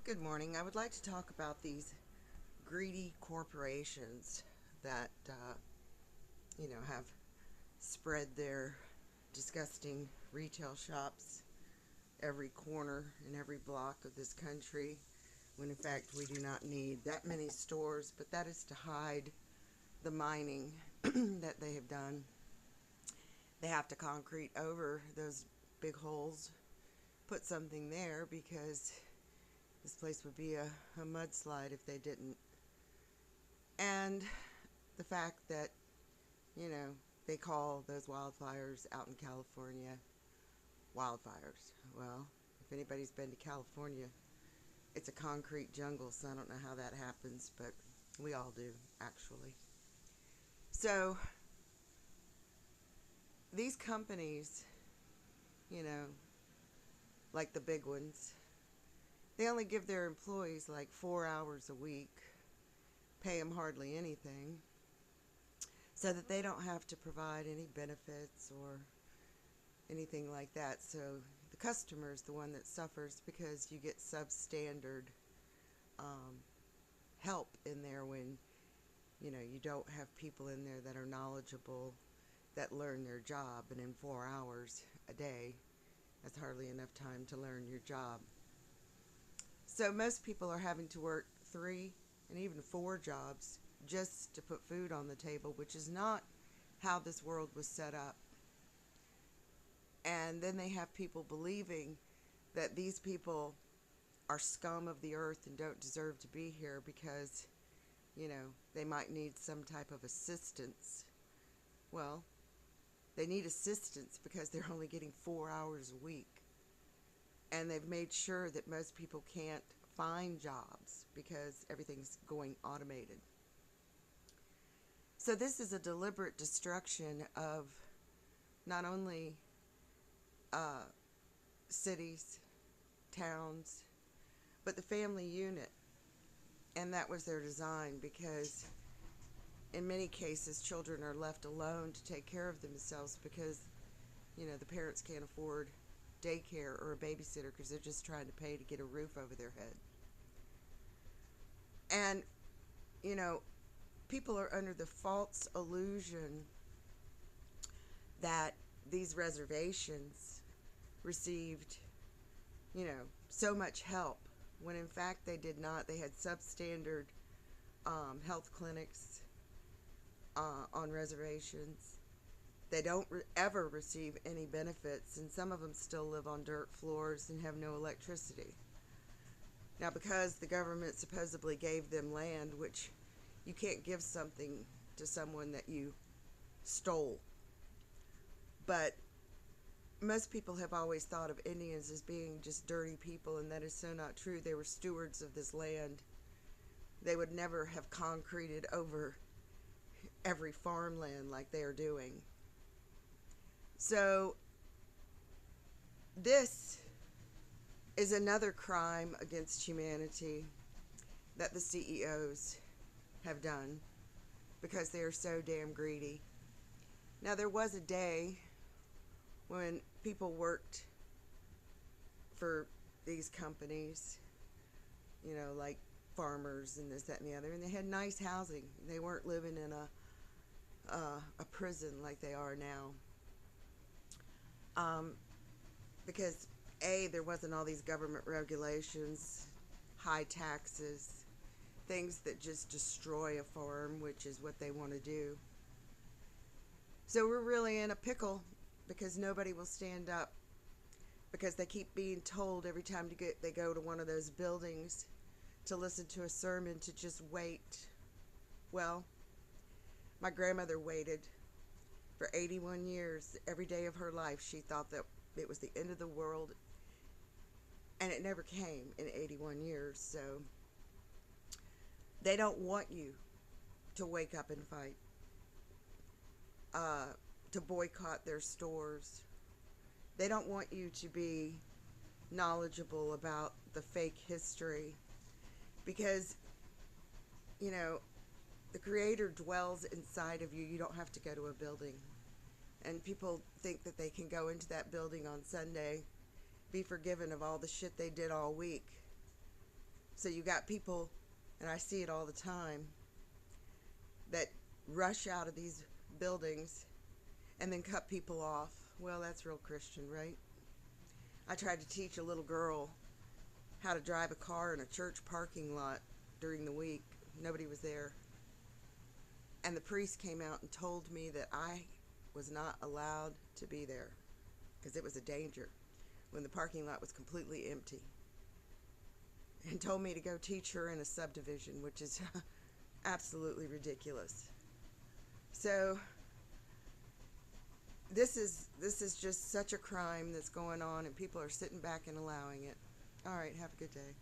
Good morning. I would like to talk about these greedy corporations that, have spread their disgusting retail shops every corner and every block of this country, when in fact we do not need that many stores, but that is to hide the mining that they have done. They have to concrete over those big holes, put something there because this place would be a mudslide if they didn't. And the fact that, you know, they call those wildfires out in California wildfires. Well, if anybody's been to California, it's a concrete jungle, so I don't know how that happens, but we all do, actually. So, these companies, you know, like the big ones, they only give their employees like 4 hours a week, pay them hardly anything, so that they don't have to provide any benefits or anything like that. So the customer is the one that suffers because you get substandard help in there when you don't have people in there that are knowledgeable, that learn their job. And in 4 hours a day, that's hardly enough time to learn your job. So most people are having to work 3 and even 4 jobs just to put food on the table, which is not how this world was set up. And then they have people believing that these people are scum of the earth and don't deserve to be here because, they might need some type of assistance. Well, they need assistance because they're only getting 4 hours a week. And they've made sure that most people can't find jobs because everything's going automated. So this is a deliberate destruction of not only cities, towns, but the family unit. And that was their design because in many cases children are left alone to take care of themselves because, the parents can't afford daycare or a babysitter because they're just trying to pay to get a roof over their head. And, people are under the false illusion that these reservations received, so much help, when in fact they did not. They had substandard health clinics on reservations. They don't ever receive any benefits, and some of them still live on dirt floors and have no electricity. Now, because the government supposedly gave them land, which you can't give something to someone that you stole. But most people have always thought of Indians as being just dirty people, and that is so not true. They were stewards of this land. They would never have concreted over every farmland like they are doing. So this is another crime against humanity that the CEOs have done because they are so damn greedy. Now, there was a day when people worked for these companies, like farmers and this, that, and the other, and they had nice housing. They weren't living in a prison like they are now. Because there wasn't all these government regulations, high taxes, things that just destroy a farm, which is what they want to do. So we're really in a pickle because nobody will stand up, because they keep being told every time they go to one of those buildings to listen to a sermon to just wait. Well, my grandmother waited for 81 years. Every day of her life she thought that it was the end of the world, and it never came in 81 years. So they don't want you to wake up and fight, to boycott their stores. They don't want you to be knowledgeable about the fake history, because, the Creator dwells inside of you. You don't have to go to a building. And people think that they can go into that building on Sunday, be forgiven of all the shit they did all week, So you got people, and I see it all the time, that rush out of these buildings and then cut people off. Well, that's real Christian, right? I tried to teach a little girl how to drive a car in a church parking lot during the week. Nobody was there. And the priest came out and told me that I was not allowed to be there because it was a danger when the parking lot was completely empty. And told me to go teach her in a subdivision, which is absolutely ridiculous. So this is just such a crime that's going on, and people are sitting back and allowing it. All right, have a good day.